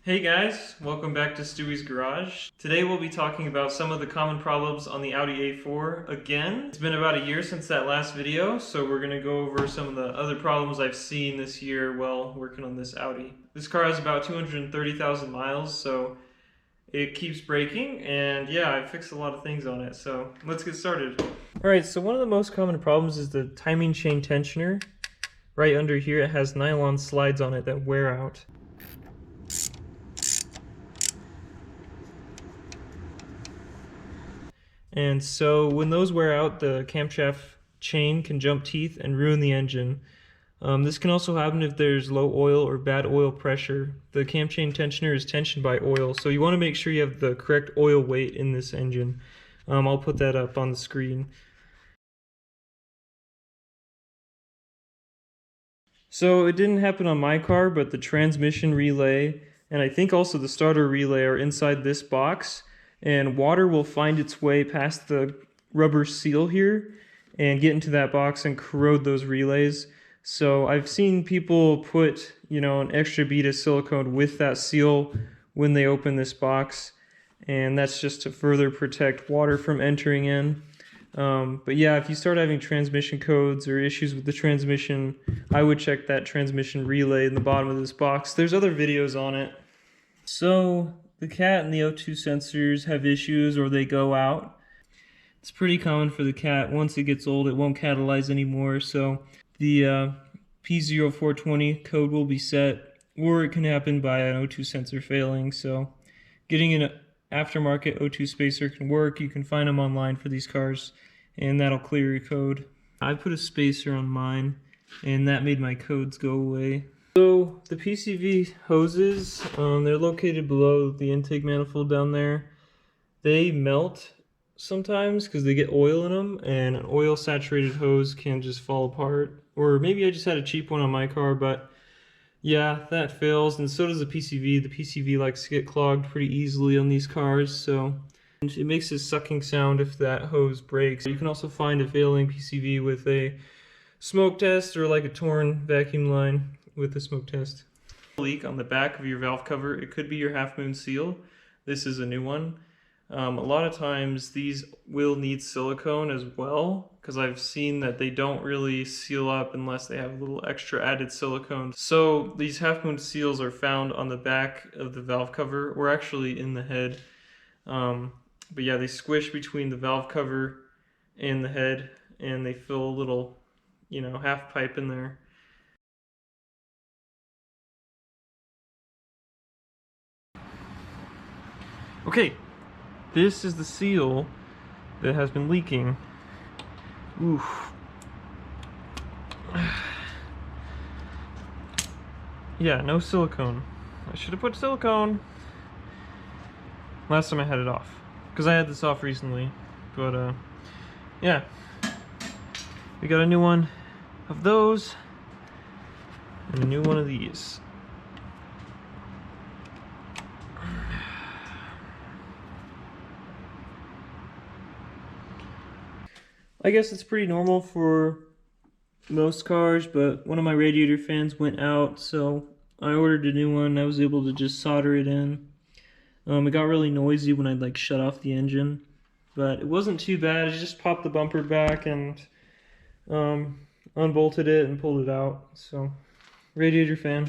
Hey guys, welcome back to Stuie's Garage. Today we'll be talking about some of the common problems on the Audi A4 again. It's been about a year since that last video, so we're going to go over some of the other problems I've seen this year while working on this Audi. This car has about 230,000 miles, so it keeps breaking, and yeah, I fixed a lot of things on it, so let's get started. Alright, so one of the most common problems is the timing chain tensioner. Right under here it has nylon slides on it that wear out. And so when those wear out, the camshaft chain can jump teeth and ruin the engine. This can also happen if there's low oil or bad oil pressure. The cam chain tensioner is tensioned by oil, so you want to make sure you have the correct oil weight in this engine. I'll put that up on the screen. So it didn't happen on my car, but the transmission relay and I think also the starter relay are inside this box, and water will find its way past the rubber seal here and get into that box and corrode those relays. So I've seen people put, an extra bead of silicone with that seal when they open this box, and that's just to further protect water from entering in. But yeah, if you start having transmission codes or issues with the transmission, I would check that transmission relay in the bottom of this box. There's other videos on it. So the cat and the O2 sensors have issues or they go out. It's pretty common for the cat. Once it gets old, it won't catalyze anymore. So the P0420 code will be set, or it can happen by an O2 sensor failing. So getting an aftermarket O2 spacer can work. You can find them online for these cars, and that'll clear your code. I put a spacer on mine, and that made my codes go away. So the PCV hoses, they're located below the intake manifold down there. They melt sometimes because they get oil in them, and an oil saturated hose can just fall apart. Or maybe I just had a cheap one on my car, but yeah, that fails, and so does the PCV. The PCV likes to get clogged pretty easily on these cars, so it makes a sucking sound if that hose breaks. You can also find a failing PCV with a smoke test or like a torn vacuum line with a smoke test. Leak on the back of your valve cover, it could be your half moon seal. This is a new one. A lot of times these will need silicone as well, because I've seen that they don't really seal up unless they have a little extra added silicone. So these half moon seals are found on the back of the valve cover, or actually in the head. But yeah, they squish between the valve cover and the head, and they fill a little, half pipe in there. Okay, this is the seal that has been leaking. Oof. Yeah, no silicone. I should have put silicone last time I had it off, because I had this off recently. But yeah, we got a new one of those and a new one of these. I guess it's pretty normal for most cars, but one of my Radiator fans went out, so I ordered a new one. I was able to just solder it in. It got really noisy when I'd shut off the engine, but it wasn't too bad. I just popped the bumper back and unbolted it and pulled it out. So, Radiator fan.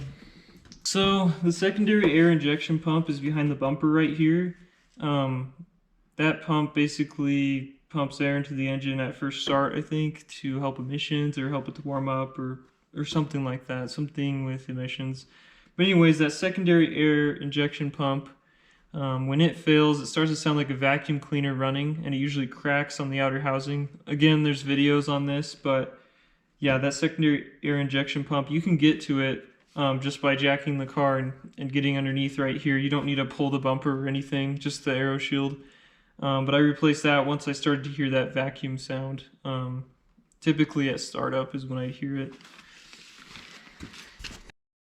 So the secondary air injection pump is behind the bumper right here. That pump basically pumps air into the engine at first start, I think, to help emissions or help it to warm up or something like that, something with emissions. But anyways, that secondary air injection pump, when it fails, it starts to sound like a vacuum cleaner running, and it usually cracks on the outer housing. Again, there's videos on this, but yeah, that secondary air injection pump, you can get to it just by jacking the car and getting underneath right here. You don't need to pull the bumper or anything, just the aero shield. But I replaced that once I started to hear that vacuum sound. Typically at startup is when I hear it.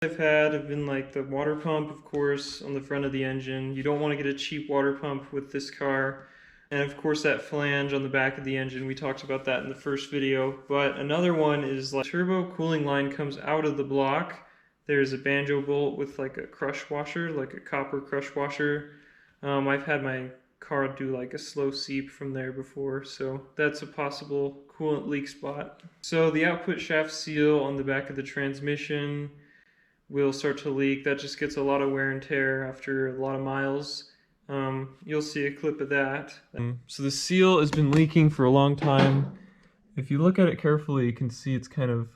Have been the water pump, of course, on the front of the engine. You don't want to get a cheap water pump with this car. And of course that flange on the back of the engine, we talked about that in the first video. But another one is turbo cooling line comes out of the block There's a banjo bolt with like a crush washer, like a copper crush washer. I've had my car do like a slow seep from there before, so that's a possible coolant leak spot. So the output shaft seal on the back of the transmission will start to leak. That just gets a lot of wear and tear after a lot of miles. You'll see a clip of that. So the seal has been leaking for a long time. If you look at it carefully, you can see it's kind of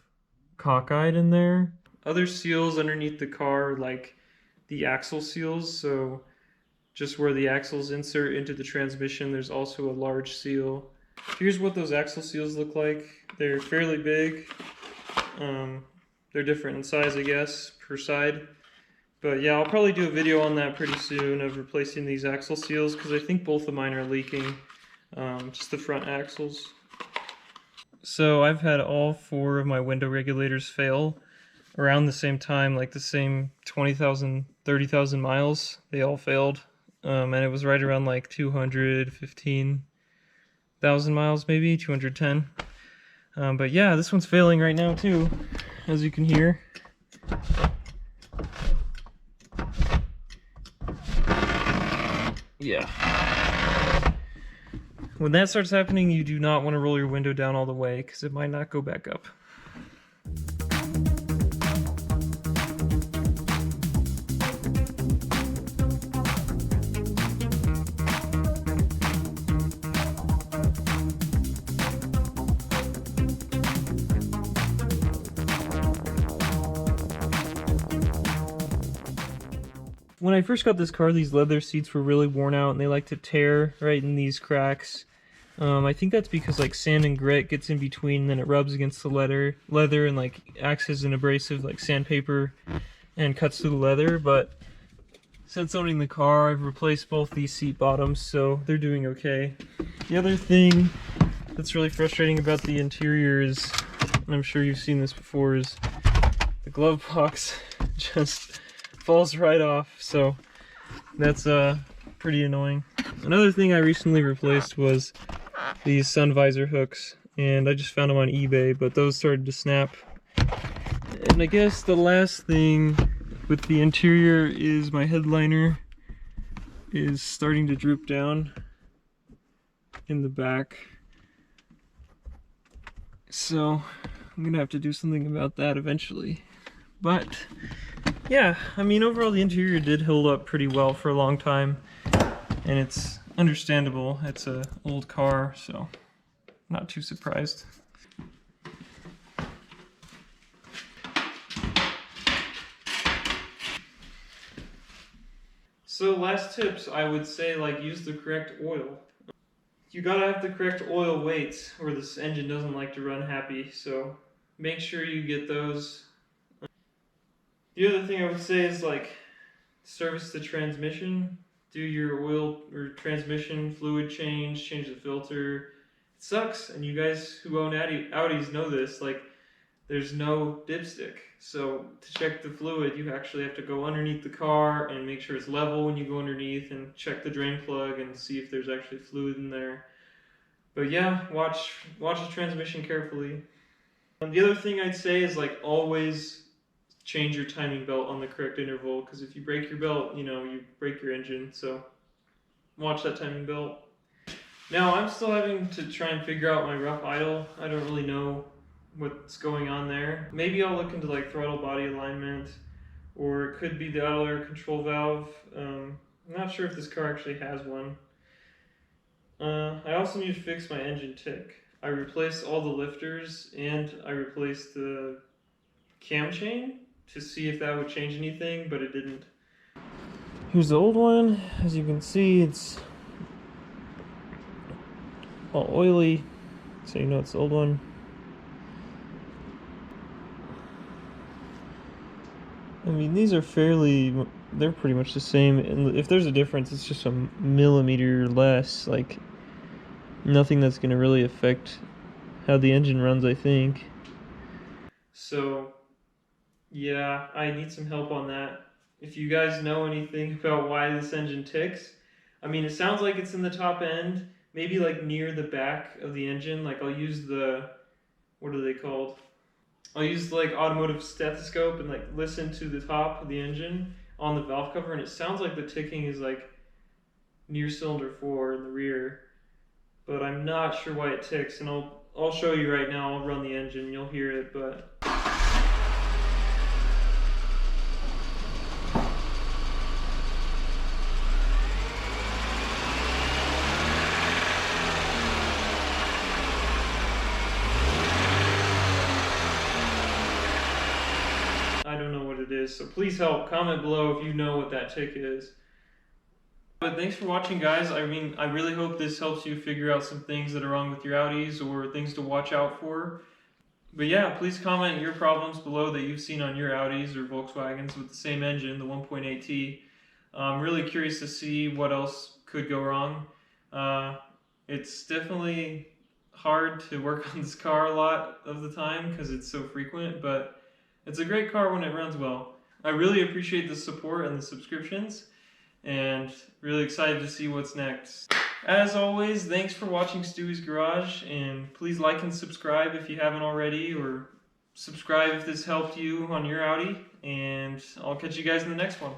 cockeyed in there. Other seals underneath the car, like the axle seals, so just where the axles insert into the transmission, there's also a large seal. Here's what those axle seals look like. They're fairly big. They're different in size, I guess, per side. But yeah, I'll probably do a video on that pretty soon of replacing these axle seals because I think both of mine are leaking, just the front axles. So I've had all 4 of my window regulators fail around the same time, like the same 20,000, 30,000 miles. They all failed, and it was right around like 215,000 miles, maybe 210. But yeah, this one's failing right now too, as you can hear. Yeah. When that starts happening, you do not want to roll your window down all the way because it might not go back up. When I first got this car, these leather seats were really worn out and they like to tear right in these cracks. I think that's because like sand and grit gets in between and then it rubs against the leather and like acts as an abrasive like sandpaper and cuts through the leather. But since owning the car, I've replaced both these seat bottoms, so they're doing okay. The other thing that's really frustrating about the interior is, and I'm sure you've seen this before, is the glove box just falls right off, so that's pretty annoying. Another thing I recently replaced was these sun visor hooks, and I just found them on eBay, but those started to snap. And I guess the last thing with the interior is my headliner is starting to droop down in the back, so I'm gonna have to do something about that eventually. But yeah, I mean, overall the interior did hold up pretty well for a long time, and it's understandable. It's an old car, so not too surprised. So last tips, I would say, like, use the correct oil. You gotta have the correct oil weights or this engine doesn't like to run happy, so make sure you get those. The other thing I would say is, like, service the transmission, do your oil or transmission fluid change the filter. It sucks, and you guys who own Audis know this, like, there's no dipstick. So to check the fluid, you actually have to go underneath the car and make sure it's level when you go underneath and check the drain plug and see if there's actually fluid in there. But yeah, watch the transmission carefully. And the other thing I'd say is, like, always change your timing belt on the correct interval, because if you break your belt, you know, you break your engine, so watch that timing belt. Now, I'm still having to try and figure out my rough idle. I don't really know what's going on there. Maybe I'll look into like throttle body alignment, or it could be the idle air control valve. I'm not sure if this car actually has one. I also need to fix my engine tick. I replaced all the lifters and I replaced the cam chain to see if that would change anything, but it didn't. Here's the old one. As you can see, it's all oily, so you know it's the old one. I mean, these are they're pretty much the same, and if there's a difference, it's just a millimeter less, like nothing that's going to really affect how the engine runs, I think. So yeah, I need some help on that. If you guys know anything about why this engine ticks, I mean, it sounds like it's in the top end, maybe like near the back of the engine. Like, I'll use the, what are they called? I'll use like automotive stethoscope and like listen to the top of the engine on the valve cover, and it sounds like the ticking is like near cylinder 4 in the rear, but I'm not sure why it ticks, and I'll show you right now. I'll run the engine, you'll hear it, but I don't know what it is, so please help. Comment below if you know what that tick is. But thanks for watching, guys. I mean, I really hope this helps you figure out some things that are wrong with your Audis or things to watch out for. But yeah, please comment your problems below that you've seen on your Audis or Volkswagens with the same engine, the 1.8T. I'm really curious to see what else could go wrong. It's definitely hard to work on this car a lot of the time because it's so frequent, but it's a great car when it runs well. I really appreciate the support and the subscriptions, and really excited to see what's next. As always, thanks for watching Stuie's Garage, and please like and subscribe if you haven't already, or subscribe if this helped you on your Audi, and I'll catch you guys in the next one.